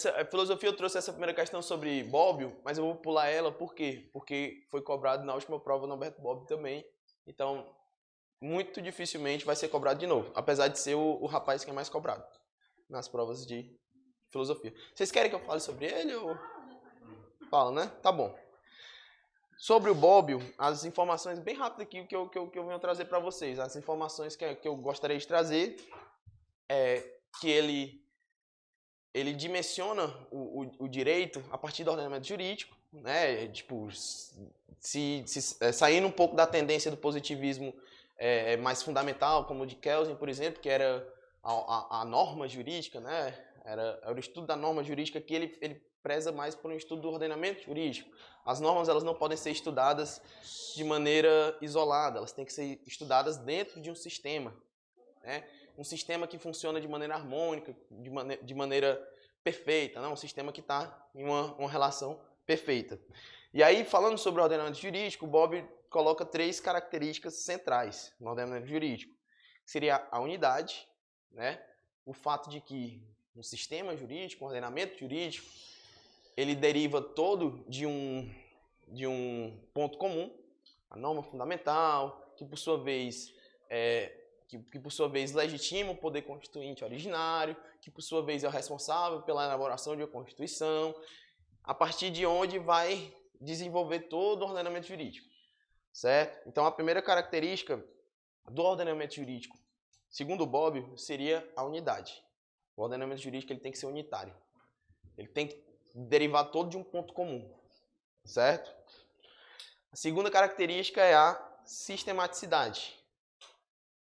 A filosofia eu trouxe essa primeira questão sobre Bobbio, mas eu vou pular ela, por quê? Porque foi cobrado na última prova no Alberto Bobbio também, então muito dificilmente vai ser cobrado de novo, apesar de ser o rapaz que é mais cobrado nas provas de filosofia. Vocês querem que eu fale sobre ele ou... Fala, né? Tá bom. Sobre o Bobbio, as informações bem rápidas aqui que eu venho trazer para vocês. As informações que eu gostaria de trazer é que ele dimensiona o direito a partir do ordenamento jurídico, né? Tipo, saindo um pouco da tendência do positivismo mais fundamental, como o de Kelsen, por exemplo, que era a norma jurídica, né? Era o estudo da norma jurídica, que ele preza mais por um estudo do ordenamento jurídico. As normas elas não podem ser estudadas de maneira isolada, elas têm que ser estudadas dentro de um sistema, né? Um sistema que funciona de maneira harmônica, de maneira perfeita, né? Um sistema que está em uma relação perfeita. E aí, falando sobre o ordenamento jurídico, o Bobbio coloca 3 características centrais no ordenamento jurídico. Que seria a unidade, né? O fato de que um sistema jurídico, um ordenamento jurídico, ele deriva todo de um ponto comum, a norma fundamental, que por sua vez legitima o poder constituinte originário, que por sua vez é o responsável pela elaboração de uma Constituição, a partir de onde vai desenvolver todo o ordenamento jurídico, certo? Então a primeira característica do ordenamento jurídico, segundo o Bobbio, seria a unidade. O ordenamento jurídico ele tem que ser unitário. Ele tem que derivar todo de um ponto comum, certo? A segunda característica é a sistematicidade.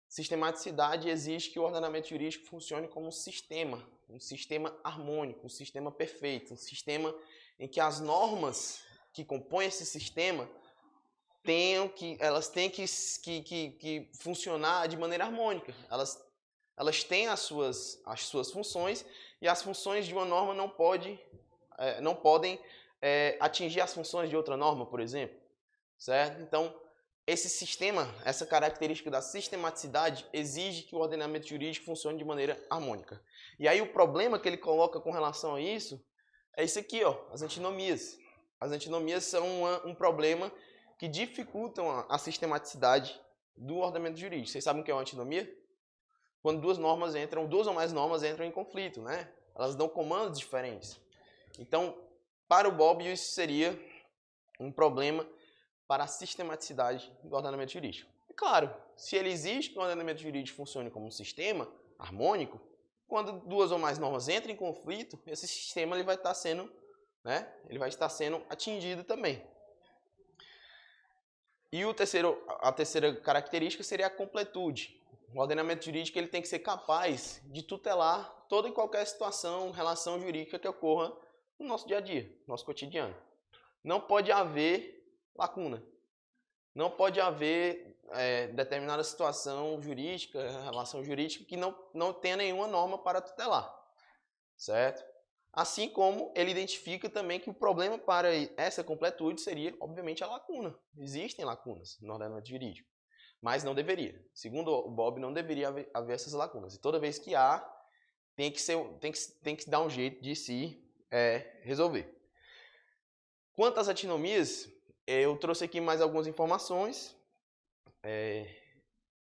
Sistematicidade exige que o ordenamento jurídico funcione como um sistema harmônico, um sistema perfeito, um sistema em que as normas que compõem esse sistema elas têm que funcionar de maneira harmônica. Elas têm as suas funções e as funções de uma norma não podem atingir as funções de outra norma, por exemplo, certo? Então, esse sistema, essa característica da sistematicidade exige que o ordenamento jurídico funcione de maneira harmônica. E aí o problema que ele coloca com relação a isso é isso aqui, ó, as antinomias. As antinomias são um problema que dificultam a sistematicidade do ordenamento jurídico. Vocês sabem o que é uma antinomia? Quando duas ou mais normas entram em conflito, né? Elas dão comandos diferentes. Então, para o Bobbio, isso seria um problema para a sistematicidade do ordenamento jurídico. E claro, se ele exige que o ordenamento jurídico funcione como um sistema harmônico, quando duas ou mais normas entram em conflito, esse sistema ele vai estar sendo atingido também. E a terceira característica seria a completude. O ordenamento jurídico ele tem que ser capaz de tutelar toda e qualquer situação, relação jurídica que ocorra no nosso dia a dia, no nosso cotidiano. Não pode haver lacuna. Não pode haver determinada situação jurídica, relação jurídica, que não tenha nenhuma norma para tutelar, certo? Assim como ele identifica também que o problema para essa completude seria, obviamente, a lacuna. Existem lacunas no ordenamento jurídico, mas não deveria. Segundo o Bobbio, não deveria haver essas lacunas. E toda vez que há, tem que dar um jeito de se resolver. Quanto às antinomias, eu trouxe aqui mais algumas informações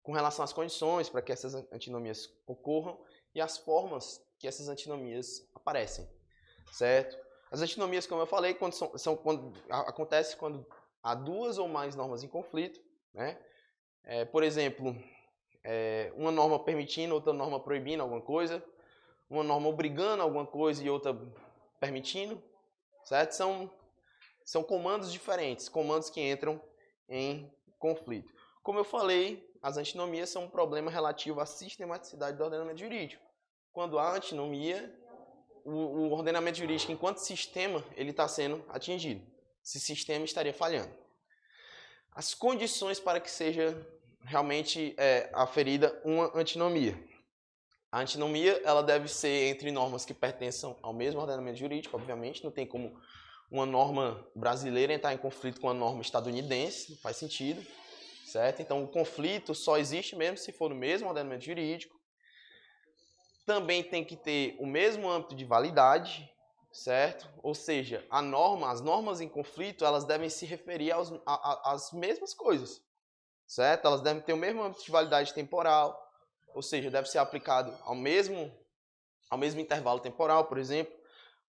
com relação às condições para que essas antinomias ocorram e as formas que essas antinomias aparecem, certo? As antinomias, como eu falei, acontece quando há duas ou mais normas em conflito, né? Por exemplo, uma norma permitindo, outra norma proibindo alguma coisa, uma norma obrigando alguma coisa e outra permitindo, certo? São comandos diferentes, comandos que entram em conflito. Como eu falei, as antinomias são um problema relativo à sistematicidade do ordenamento jurídico. Quando há antinomia, o ordenamento jurídico, enquanto sistema, ele está sendo atingido. Esse sistema estaria falhando. As condições para que seja realmente aferida uma antinomia. A antinomia ela deve ser entre normas que pertençam ao mesmo ordenamento jurídico, obviamente, não tem como uma norma brasileira entrar em conflito com a norma estadunidense, não faz sentido, certo? Então, o conflito só existe mesmo se for no mesmo ordenamento jurídico. Também tem que ter o mesmo âmbito de validade, certo? Ou seja, as normas em conflito, elas devem se referir às mesmas coisas, certo? Elas devem ter o mesmo âmbito de validade temporal, ou seja, deve ser aplicado ao mesmo intervalo temporal, por exemplo.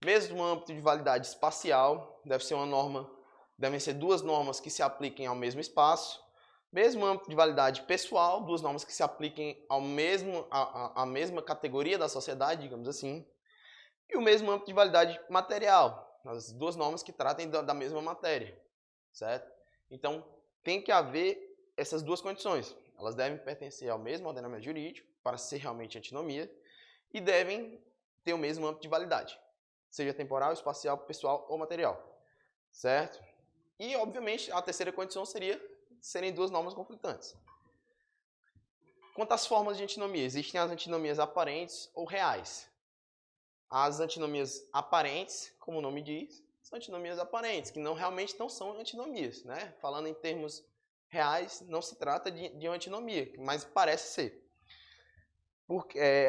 Mesmo âmbito de validade espacial, devem ser duas normas que se apliquem ao mesmo espaço. Mesmo âmbito de validade pessoal, duas normas que se apliquem à mesma categoria da sociedade, digamos assim. E o mesmo âmbito de validade material, as duas normas que tratem da mesma matéria, certo? Então, tem que haver essas duas condições. Elas devem pertencer ao mesmo ordenamento jurídico para ser realmente antinomia e devem ter o mesmo âmbito de validade, seja temporal, espacial, pessoal ou material, certo? E, obviamente, a terceira condição seria serem duas normas conflitantes. Quanto às formas de antinomia, existem as antinomias aparentes ou reais. As antinomias aparentes, como o nome diz, são antinomias aparentes, que realmente não são antinomias, né? Falando em termos reais, não se trata de uma antinomia, mas parece ser.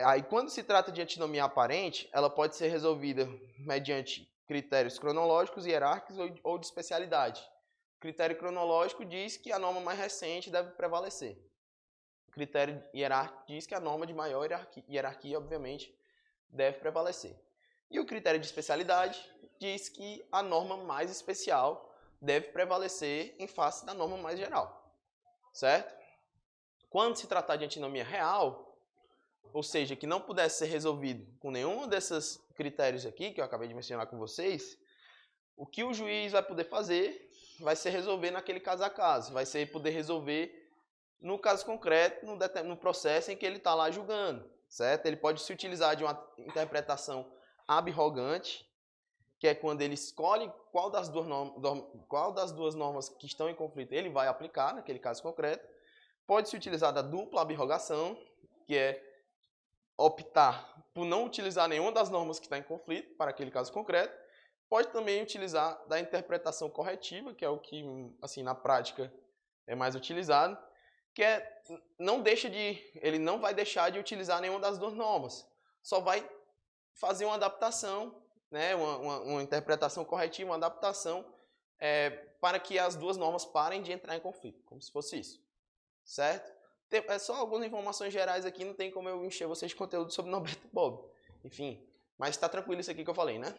Aí, quando se trata de antinomia aparente, ela pode ser resolvida mediante critérios cronológicos, hierárquicos ou de especialidade. O critério cronológico diz que a norma mais recente deve prevalecer. O critério hierárquico diz que a norma de maior hierarquia, obviamente, deve prevalecer. E o critério de especialidade diz que a norma mais especial deve prevalecer em face da norma mais geral. Certo? Quando se tratar de antinomia real, ou seja, que não pudesse ser resolvido com nenhum desses critérios aqui, que eu acabei de mencionar com vocês, o que o juiz vai poder fazer vai ser resolver naquele caso a caso, vai ser poder resolver no caso concreto, no processo em que ele está lá julgando, certo? Ele pode se utilizar de uma interpretação abrogante, que é quando ele escolhe qual das duas normas que estão em conflito ele vai aplicar naquele caso concreto. Pode se utilizar da dupla abrogação, que é optar por não utilizar nenhuma das normas que está em conflito para aquele caso concreto. Pode também utilizar da interpretação corretiva, que é o que, assim, na prática é mais utilizado, que é ele não vai deixar de utilizar nenhuma das duas normas, só vai fazer uma adaptação, né, uma interpretação corretiva, uma adaptação para que as duas normas parem de entrar em conflito, como se fosse isso, certo? É só algumas informações gerais aqui, não tem como eu encher vocês de conteúdo sobre Norberto Bobbio, enfim, mas está tranquilo isso aqui que eu falei, né?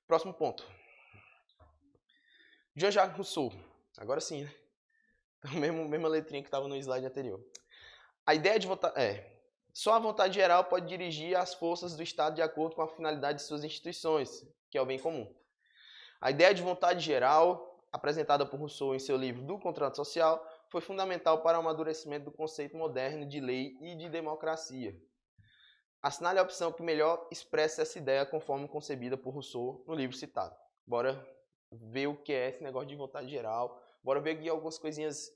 Próximo ponto. Jean-Jacques Rousseau. Agora sim, né? Mesma letrinha que estava no slide anterior. A ideia de votar só a vontade geral pode dirigir as forças do Estado de acordo com a finalidade de suas instituições, que é o bem comum. A ideia de vontade geral, apresentada por Rousseau em seu livro Do Contrato Social, foi fundamental para o amadurecimento do conceito moderno de lei e de democracia. Assinale a opção que melhor expressa essa ideia conforme concebida por Rousseau no livro citado. Bora ver o que é esse negócio de vontade geral. Bora ver aqui algumas coisinhas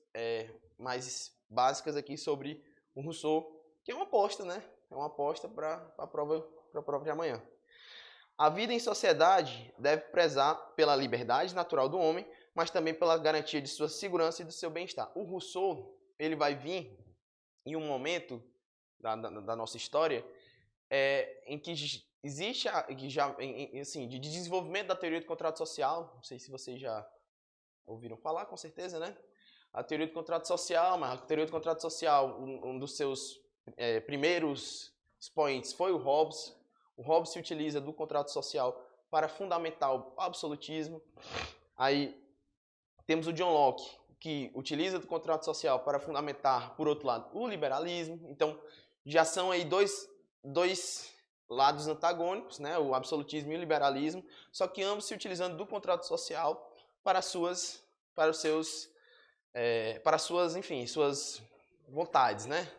mais básicas aqui sobre o Rousseau, que é uma aposta, né? É uma aposta para a prova de amanhã. A vida em sociedade deve prezar pela liberdade natural do homem, mas também pela garantia de sua segurança e do seu bem-estar. O Rousseau, ele vai vir em um momento da nossa história em que existe de desenvolvimento da teoria do contrato social. Não sei se vocês já ouviram falar, com certeza, né? A teoria do contrato social, mas a teoria do contrato social, um dos seus primeiros expoentes foi o Hobbes. O Hobbes se utiliza do contrato social para fundamentar o absolutismo. Aí temos o John Locke, que utiliza do contrato social para fundamentar, por outro lado, o liberalismo. Então, já são aí dois lados antagônicos, né? O absolutismo e o liberalismo, só que ambos se utilizando do contrato social para suas vontades, né?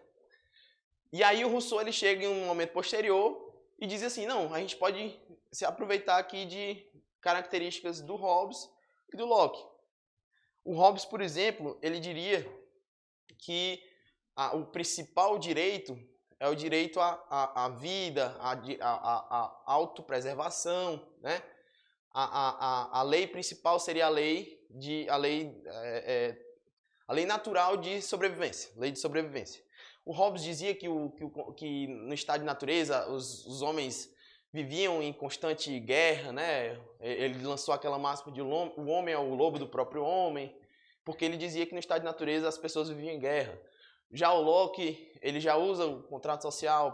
E aí o Rousseau ele chega em um momento posterior e diz assim, não, a gente pode se aproveitar aqui de características do Hobbes e do Locke. O Hobbes, por exemplo, ele diria que o principal direito é o direito à vida, à autopreservação, né? A lei principal seria a lei natural de sobrevivência, lei de sobrevivência. O Hobbes dizia que no estado de natureza os homens viviam em constante guerra, né? Ele lançou aquela máxima de o homem é o lobo do próprio homem, porque ele dizia que no estado de natureza as pessoas viviam em guerra. Já o Locke, ele já usa o contrato social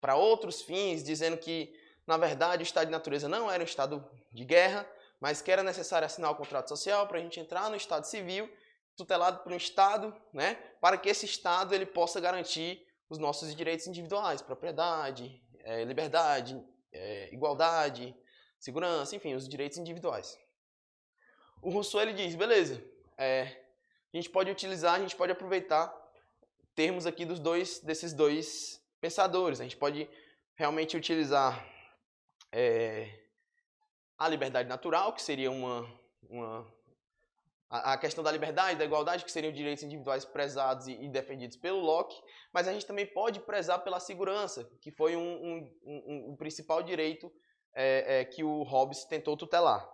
para outros fins, dizendo que, na verdade, o estado de natureza não era um estado de guerra, mas que era necessário assinar o contrato social para a gente entrar no estado civil, tutelado por um estado, né? Para que esse estado ele possa garantir os nossos direitos individuais, propriedade, liberdade, igualdade, segurança, enfim, os direitos individuais. O Rousseau ele diz, beleza, a gente pode utilizar, a gente pode aproveitar termos aqui desses dois pensadores. A gente pode realmente utilizar a liberdade natural, que seria a questão da liberdade, da igualdade, que seriam direitos individuais prezados e defendidos pelo Locke, mas a gente também pode prezar pela segurança, que foi um principal direito que o Hobbes tentou tutelar.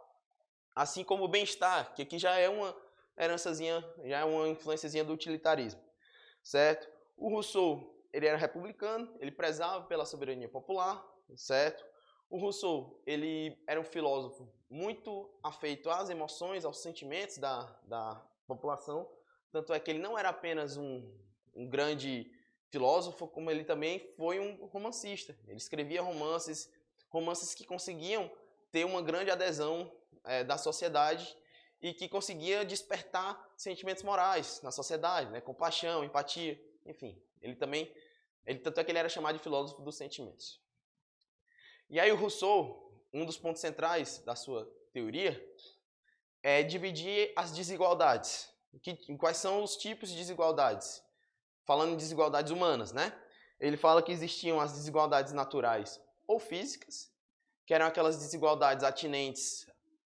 Assim como o bem-estar, que aqui já é uma herançazinha, já é uma influenciazinha do utilitarismo, certo? O Rousseau, ele era republicano, ele prezava pela soberania popular, certo? O Rousseau, ele era um filósofo muito afeito às emoções, aos sentimentos da população, tanto é que ele não era apenas um grande filósofo, como ele também foi um romancista. Ele escrevia romances que conseguiam ter uma grande adesão da sociedade e que conseguia despertar sentimentos morais na sociedade, né? Compaixão, empatia, enfim. Tanto é que ele era chamado de filósofo dos sentimentos. E aí o Rousseau, um dos pontos centrais da sua teoria, é dividir as desigualdades. Quais são os tipos de desigualdades? Falando em desigualdades humanas, né? Ele fala que existiam as desigualdades naturais ou físicas, que eram aquelas desigualdades atinentes,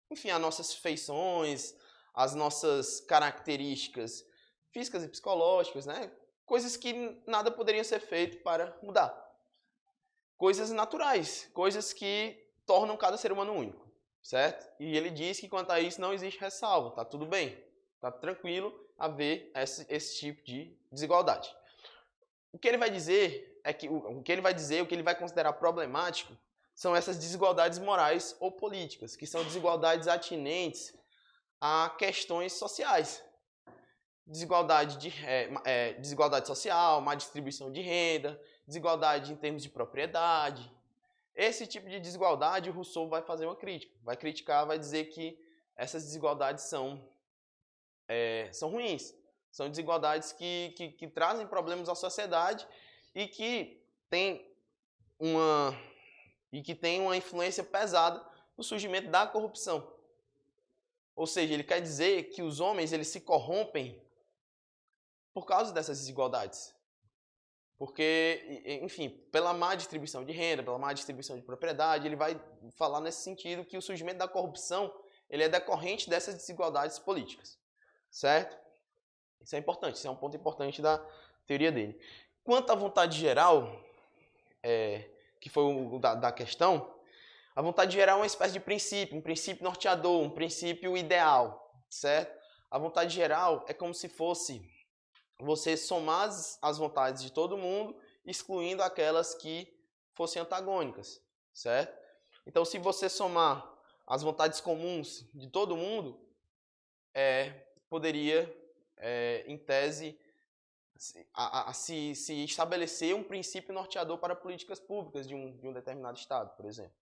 enfim, às nossas feições, às nossas características físicas e psicológicas, né? Coisas que nada poderiam ser feito para mudar. Coisas naturais, coisas que tornam cada ser humano único, certo? E ele diz que quanto a isso não existe ressalva, tá tudo bem, tá tranquilo haver esse tipo de desigualdade. O que ele vai dizer o que ele vai considerar problemático são essas desigualdades morais ou políticas, que são desigualdades atinentes a questões sociais. Desigualdade social, má distribuição de renda, desigualdade em termos de propriedade. Esse tipo de desigualdade, o Rousseau vai fazer uma crítica. Vai criticar, vai dizer que essas desigualdades são ruins. São desigualdades que trazem problemas à sociedade e que têm uma influência pesada no surgimento da corrupção. Ou seja, ele quer dizer que os homens eles se corrompem por causa dessas desigualdades. Porque, enfim, pela má distribuição de renda, pela má distribuição de propriedade, ele vai falar nesse sentido que o surgimento da corrupção ele é decorrente dessas desigualdades políticas. Certo? Isso é importante, isso é um ponto importante da teoria dele. Quanto à vontade geral, que foi o da questão, a vontade geral é uma espécie de princípio, um princípio norteador, um princípio ideal, certo? A vontade geral é como se fosse você somar as vontades de todo mundo, excluindo aquelas que fossem antagônicas, certo? Então, se você somar as vontades comuns de todo mundo, poderia, em tese, se estabelecer um princípio norteador para políticas públicas de um determinado estado, por exemplo.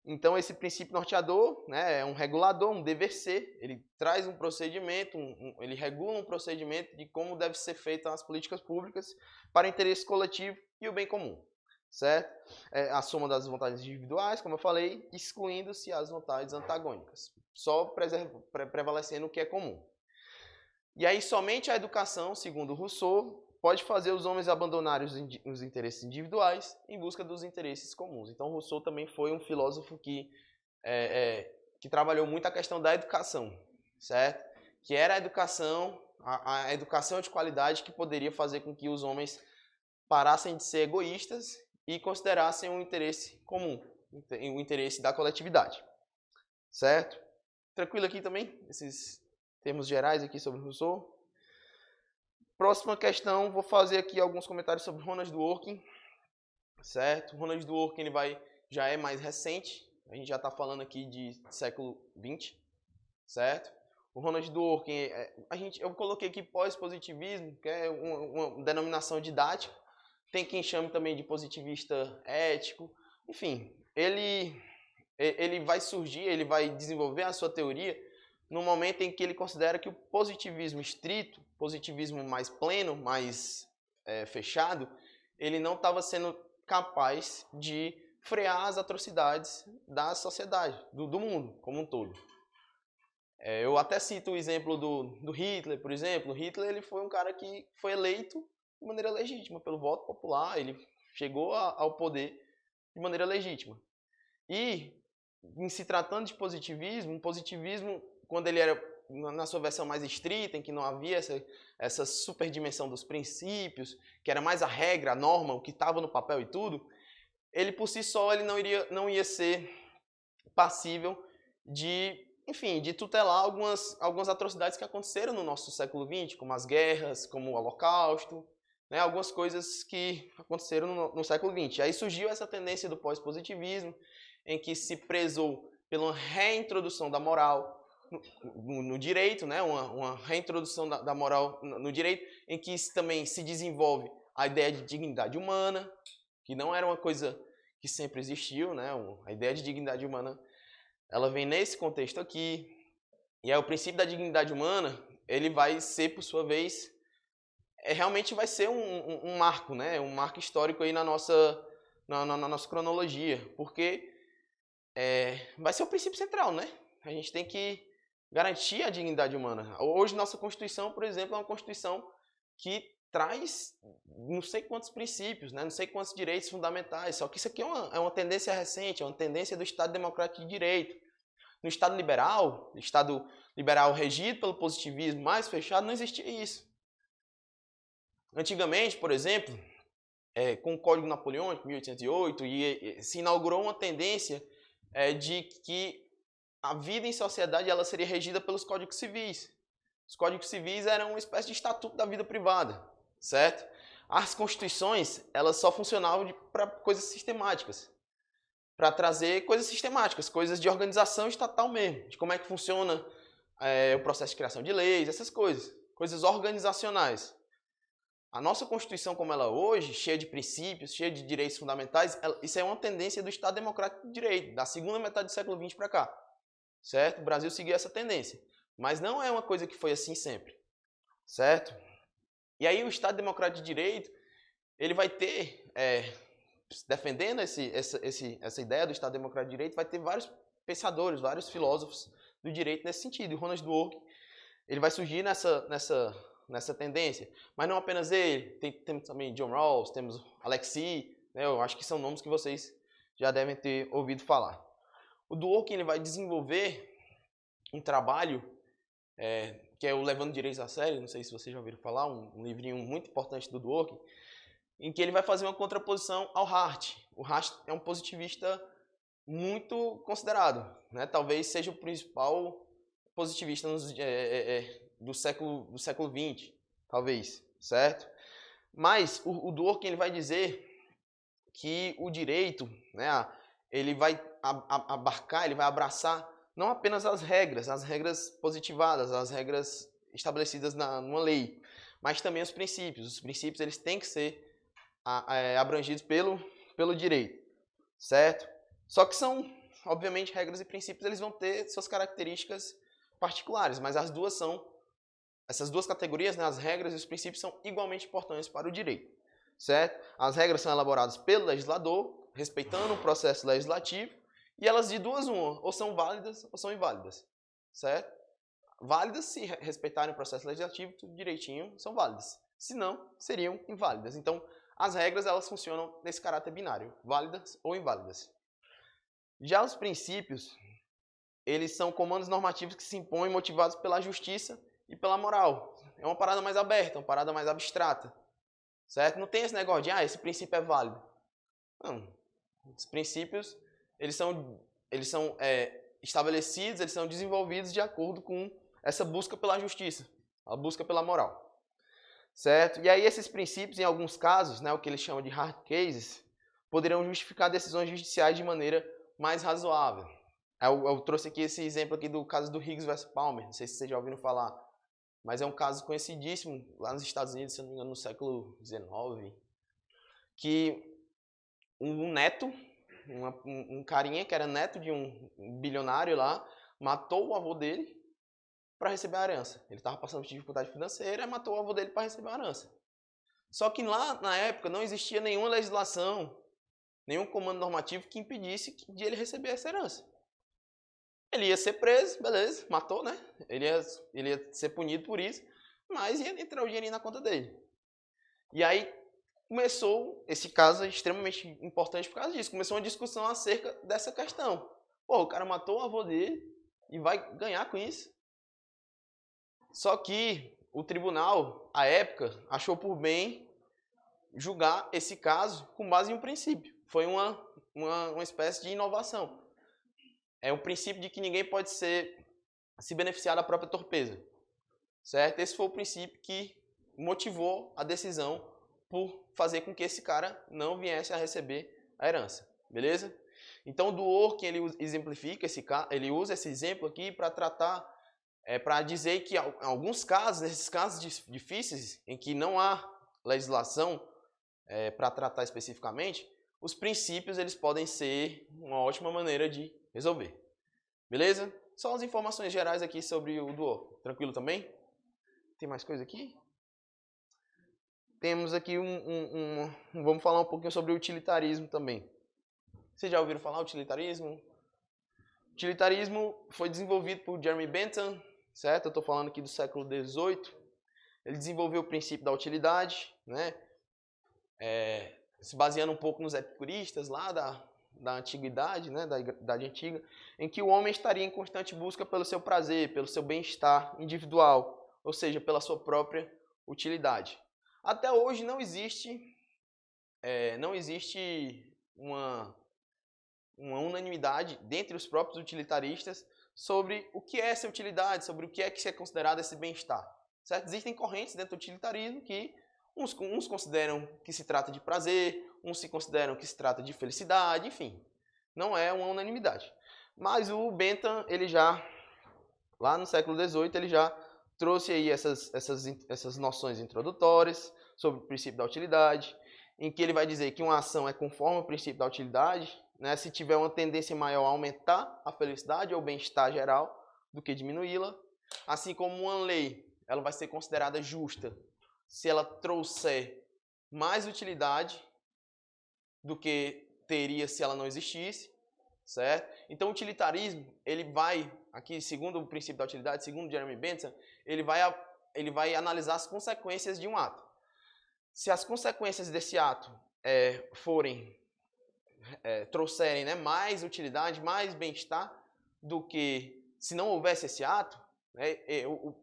Então, esse princípio norteador, né, é um regulador, um dever ser, ele traz um procedimento, ele regula um procedimento de como deve ser feitas as políticas públicas para o interesse coletivo e o bem comum, certo? A soma das vontades individuais, como eu falei, excluindo-se as vontades antagônicas, só prevalecendo o que é comum. E aí, somente a educação, segundo Rousseau, pode fazer os homens abandonarem os interesses individuais em busca dos interesses comuns. Então, Rousseau também foi um filósofo que trabalhou muito a questão da educação, certo? Que era a educação de qualidade que poderia fazer com que os homens parassem de ser egoístas e considerassem um interesse comum, o interesse da coletividade, certo? Tranquilo aqui também? Esses termos gerais aqui sobre Rousseau. Próxima questão, vou fazer aqui alguns comentários sobre Ronald Dworkin. certo? O Ronald Dworkin já é mais recente, a gente já está falando aqui de século XX, certo? O Ronald Dworkin, eu coloquei aqui pós-positivismo, que é uma denominação didática, tem quem chame também de positivista ético, enfim, ele vai surgir, ele vai desenvolver a sua teoria no momento em que ele considera que o positivismo estrito, positivismo mais pleno, mais fechado, ele não estava sendo capaz de frear as atrocidades da sociedade, do mundo como um todo. Eu até cito o exemplo do Hitler, por exemplo. O Hitler ele foi um cara que foi eleito de maneira legítima, pelo voto popular, ele chegou ao poder de maneira legítima. E, em se tratando de positivismo, o positivismo, quando ele era na sua versão mais estrita, em que não havia essa superdimensão dos princípios, que era mais a regra, a norma, o que estava no papel e tudo, ele por si só ele não ia ser passível de, enfim, de tutelar algumas atrocidades que aconteceram no nosso século XX, como as guerras, como o Holocausto, né, algumas coisas que aconteceram no século XX. Aí surgiu essa tendência do pós-positivismo, em que se prezou pela reintrodução da moral no direito, né, uma reintrodução da moral no direito, em que também se desenvolve a ideia de dignidade humana, que não era uma coisa que sempre existiu, né, a ideia de dignidade humana, ela vem nesse contexto aqui, e aí o princípio da dignidade humana, ele vai ser, por sua vez, realmente vai ser um marco, né, um marco histórico aí na nossa cronologia, porque vai ser o princípio central, né? A gente tem que garantir a dignidade humana. Hoje, nossa Constituição, por exemplo, é uma Constituição que traz não sei quantos princípios, né? Não sei quantos direitos fundamentais, só que isso aqui é uma tendência recente, é uma tendência do Estado Democrático de Direito. No Estado liberal regido pelo positivismo mais fechado, não existia isso. Antigamente, por exemplo, com o Código Napoleônico, 1808, se inaugurou uma tendência de que a vida em sociedade ela seria regida pelos códigos civis. Os códigos civis eram uma espécie de estatuto da vida privada, certo? As constituições elas só funcionavam para coisas sistemáticas, para trazer coisas sistemáticas, coisas de organização estatal mesmo, de como é que funciona o processo de criação de leis, essas coisas organizacionais. A nossa Constituição como ela é hoje, cheia de princípios, cheia de direitos fundamentais, isso é uma tendência do Estado Democrático de Direito, da segunda metade do século XX para cá. Certo? O Brasil seguiu essa tendência. Mas não é uma coisa que foi assim sempre. Certo? E aí o Estado Democrático de Direito, ele vai ter, defendendo essa ideia do Estado Democrático de Direito, vai ter vários pensadores, vários filósofos do direito nesse sentido. E o Ronald Dworkin, ele vai surgir nessa tendência. Mas não apenas ele, temos também John Rawls, temos Alexis, né? Eu acho que são nomes que vocês já devem ter ouvido falar. O Dworkin ele vai desenvolver um trabalho que é o Levando Direitos a Sério, não sei se vocês já ouviram falar, um livrinho muito importante do Dworkin, em que ele vai fazer uma contraposição ao Hart. O Hart é um positivista muito considerado, né? Talvez seja o principal positivista do século XX, talvez, certo? Mas o Dworkin ele vai dizer que o direito, né, ele vai abarcar, ele vai abraçar não apenas as regras positivadas, as regras estabelecidas numa lei, mas também os princípios. Os princípios eles têm que ser abrangidos pelo direito, certo? Só que são, obviamente, regras e princípios, eles vão ter suas características particulares, mas essas duas categorias, né, as regras e os princípios, são igualmente importantes para o direito, certo? As regras são elaboradas pelo legislador, respeitando o processo legislativo, e elas de duas uma, ou são válidas ou são inválidas, certo? Válidas se respeitarem o processo legislativo, tudo direitinho, são válidas. Se não, seriam inválidas. Então, as regras elas funcionam nesse caráter binário, válidas ou inválidas. Já os princípios, eles são comandos normativos que se impõem motivados pela justiça e pela moral. É uma parada mais aberta, uma parada mais abstrata, certo? Não tem esse negócio de, esse princípio é válido. Não. Os princípios, eles são estabelecidos, eles são desenvolvidos de acordo com essa busca pela justiça, a busca pela moral, certo? E aí esses princípios, em alguns casos, né, o que eles chamam de hard cases, poderão justificar decisões judiciais de maneira mais razoável. Eu trouxe aqui esse exemplo aqui do caso do Higgs vs Palmer, não sei se vocês já ouviram falar, mas é um caso conhecidíssimo lá nos Estados Unidos, se não me engano, no século XIX, que um neto, um carinha que era neto de um bilionário lá, matou o avô dele para receber a herança. Ele estava passando por dificuldade financeira e matou o avô dele para receber a herança. Só que lá, na época, não existia nenhuma legislação, nenhum comando normativo que impedisse de ele receber essa herança. Ele ia ser preso, beleza, matou, né? Ele ia ser punido por isso, mas ia entrar o dinheirinho na conta dele. E aí começou, esse caso é extremamente importante por causa disso, começou uma discussão acerca dessa questão. Pô, o cara matou o avô dele e vai ganhar com isso. Só que o tribunal, à época, achou por bem julgar esse caso com base em um princípio. Foi uma espécie de inovação. É o princípio de que ninguém pode se beneficiar da própria torpeza. Certo? Esse foi o princípio que motivou a decisão por fazer com que esse cara não viesse a receber a herança. Beleza? Então, o Dworkin, ele exemplifica ele usa esse exemplo aqui para tratar, para dizer que em alguns casos, nesses casos difíceis, em que não há legislação para tratar especificamente, os princípios eles podem ser uma ótima maneira de resolver. Beleza? Só as informações gerais aqui sobre o Dworkin. Tranquilo também? Tem mais coisa aqui? Temos aqui vamos falar um pouquinho sobre o utilitarismo também. Vocês já ouviram falar utilitarismo? Utilitarismo foi desenvolvido por Jeremy Bentham, certo? Eu estou falando aqui do século XVIII. Ele desenvolveu o princípio da utilidade, né? Se baseando um pouco nos epicuristas lá da antiguidade, né? Da Idade Antiga, em que o homem estaria em constante busca pelo seu prazer, pelo seu bem-estar individual, ou seja, pela sua própria utilidade. Até hoje não existe uma unanimidade dentre os próprios utilitaristas sobre o que é essa utilidade, sobre o que é considerado esse bem-estar. Certo? Existem correntes dentro do utilitarismo que uns consideram que se trata de prazer, uns se consideram que se trata de felicidade, enfim. Não é uma unanimidade. Mas o Bentham, ele já, lá no século XVIII, ele já trouxe aí essas noções introdutórias sobre o princípio da utilidade, em que ele vai dizer que uma ação é conforme ao princípio da utilidade, né, se tiver uma tendência maior a aumentar a felicidade ou bem-estar geral do que diminuí-la. Assim como uma lei, ela vai ser considerada justa se ela trouxer mais utilidade do que teria se ela não existisse, certo? Então o utilitarismo, ele vai, aqui segundo o princípio da utilidade, segundo Jeremy Bentham, ele vai analisar as consequências de um ato. Se as consequências desse ato trouxerem, né, mais utilidade, mais bem-estar do que se não houvesse esse ato, né,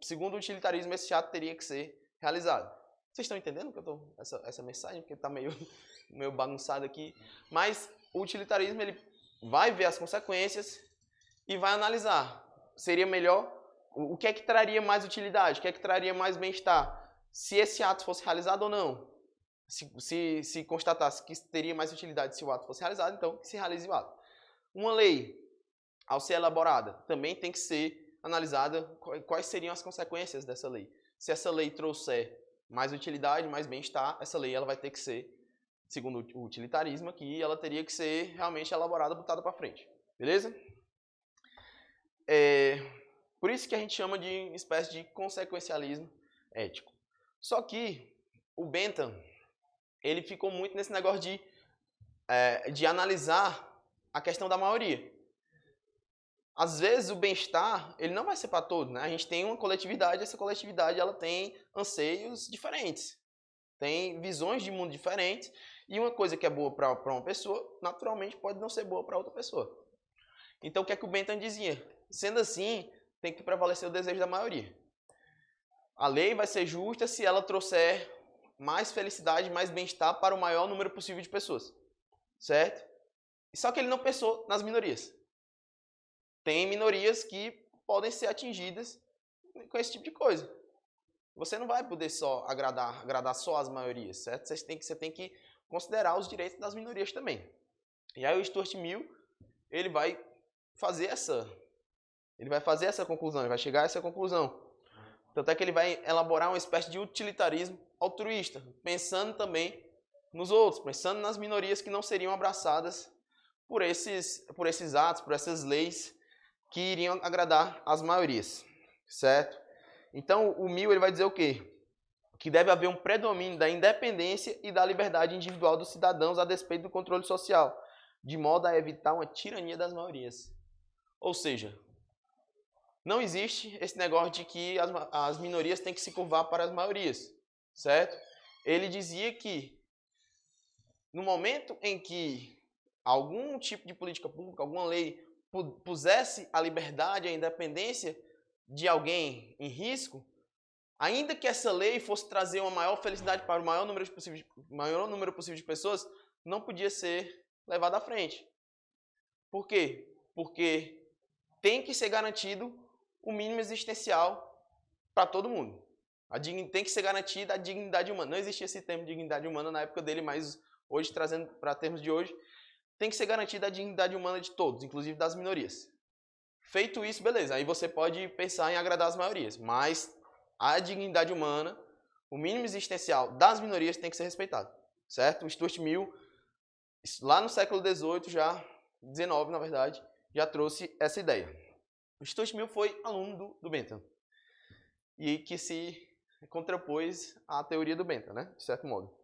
segundo o utilitarismo, esse ato teria que ser realizado. Vocês estão entendendo que eu tô essa mensagem? Porque está meio bagunçado aqui. Mas o utilitarismo ele vai ver as consequências e vai analisar. Seria melhor o que é que traria mais utilidade, o que é que traria mais bem-estar, se esse ato fosse realizado ou não. Se constatasse que teria mais utilidade se o ato fosse realizado, então que se realize o ato. Uma lei, ao ser elaborada, também tem que ser analisada quais seriam as consequências dessa lei. Se essa lei trouxer mais utilidade, mais bem-estar, essa lei ela vai ter que ser, segundo o utilitarismo aqui, ela teria que ser realmente elaborada, botada para frente. Beleza? Por isso que a gente chama de espécie de consequencialismo ético. Só que o Bentham, ele ficou muito nesse negócio de analisar a questão da maioria. Às vezes o bem-estar, ele não vai ser para todos, né? A gente tem uma coletividade, essa coletividade ela tem anseios diferentes, tem visões de mundo diferentes, e uma coisa que é boa para uma pessoa, naturalmente pode não ser boa para outra pessoa. Então o que é que o Bentham dizia? Sendo assim, tem que prevalecer o desejo da maioria. A lei vai ser justa se ela trouxer mais felicidade, mais bem-estar para o maior número possível de pessoas. Certo? Só que ele não pensou nas minorias. Tem minorias que podem ser atingidas com esse tipo de coisa. Você não vai poder só agradar só as maiorias, certo? Você tem que considerar os direitos das minorias também. E aí o Stuart Mill, ele vai fazer essa conclusão, ele vai chegar a essa conclusão. Tanto é que ele vai elaborar uma espécie de utilitarismo altruísta, pensando também nos outros, pensando nas minorias que não seriam abraçadas por esses atos, por essas leis que iriam agradar as maiorias, certo? Então, o Mill ele vai dizer o quê? Que deve haver um predomínio da independência e da liberdade individual dos cidadãos a despeito do controle social, de modo a evitar uma tirania das maiorias. Ou seja, não existe esse negócio de que as minorias têm que se curvar para as maiorias, certo? Ele dizia que no momento em que algum tipo de política pública, alguma lei pusesse a liberdade, a independência de alguém em risco, ainda que essa lei fosse trazer uma maior felicidade para o maior número possível de pessoas, não podia ser levada à frente. Por quê? Porque tem que ser garantido o mínimo existencial para todo mundo. Tem que ser garantida a dignidade humana. Não existia esse termo de dignidade humana na época dele, mas hoje, trazendo para termos de hoje, tem que ser garantida a dignidade humana de todos, inclusive das minorias. Feito isso, beleza. Aí você pode pensar em agradar as maiorias, mas a dignidade humana, o mínimo existencial das minorias tem que ser respeitado, certo? O Stuart Mill, lá no século XVIII, XIX, na verdade, já trouxe essa ideia. O Stuart Mill foi aluno do Bentham e que se contrapôs à teoria do Bentham, né? De certo modo.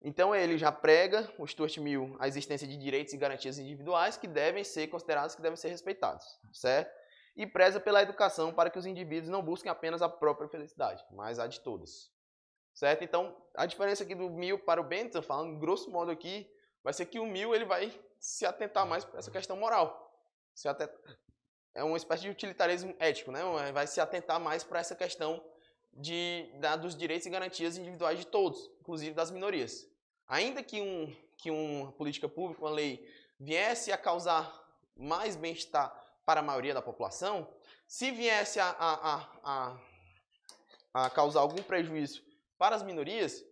Então ele já prega, o Stuart Mill, a existência de direitos e garantias individuais que devem ser considerados, que devem ser respeitados, certo? E preza pela educação para que os indivíduos não busquem apenas a própria felicidade, mas a de todos, certo? Então, a diferença aqui do Mill para o Bentham, falando grosso modo aqui, vai ser que o Mill ele vai se atentar mais para essa questão moral. É uma espécie de utilitarismo ético, né? Vai se atentar mais para essa questão dos direitos e garantias individuais de todos, inclusive das minorias. Ainda que uma política pública, uma lei, viesse a causar mais bem-estar para a maioria da população, se viesse a causar algum prejuízo para as minorias,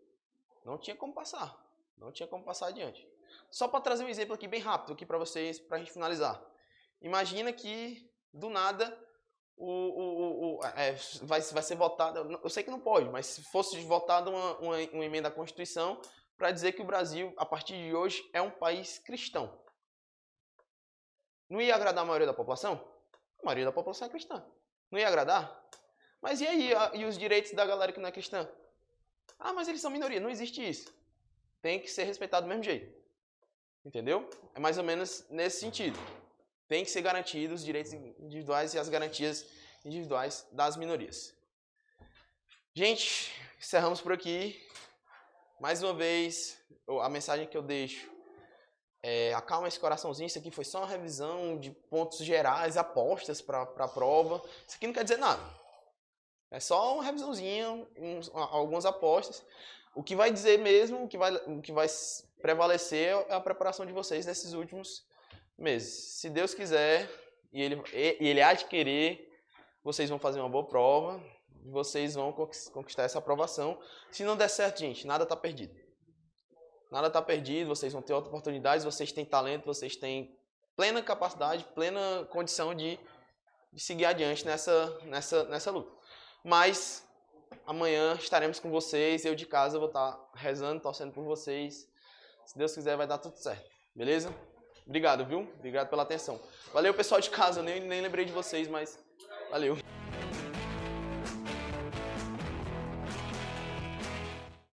não tinha como passar. Não tinha como passar adiante. Só para trazer um exemplo aqui bem rápido aqui para vocês, para a gente finalizar. Imagina que, do nada, vai ser votada, eu sei que não pode, mas se fosse votada uma emenda à Constituição para dizer que o Brasil, a partir de hoje, é um país cristão. Não ia agradar a maioria da população? A maioria da população é cristã. Não ia agradar? Mas e aí? E os direitos da galera que não é cristã? Ah, mas eles são minoria. Não existe isso. Tem que ser respeitado do mesmo jeito. Entendeu? É mais ou menos nesse sentido. Tem que ser garantidos os direitos individuais e as garantias individuais das minorias. Gente, encerramos por aqui. Mais uma vez, a mensagem que eu deixo acalma esse coraçãozinho. Isso aqui foi só uma revisão de pontos gerais, apostas para a prova. Isso aqui não quer dizer nada. É só uma revisãozinha, algumas apostas. O que vai dizer mesmo, o que vai prevalecer é a preparação de vocês nesses últimos meses. Se Deus quiser, e Ele há de querer, vocês vão fazer uma boa prova, e vocês vão conquistar essa aprovação. Se não der certo, gente, nada está perdido. Nada está perdido, vocês vão ter outras oportunidades, vocês têm talento, vocês têm plena capacidade, plena condição de seguir adiante nessa luta. Mas amanhã estaremos com vocês, eu de casa vou estar rezando, torcendo por vocês. Se Deus quiser, vai dar tudo certo. Beleza? Obrigado, viu? Obrigado pela atenção. Valeu, pessoal de casa, eu nem lembrei de vocês, mas valeu.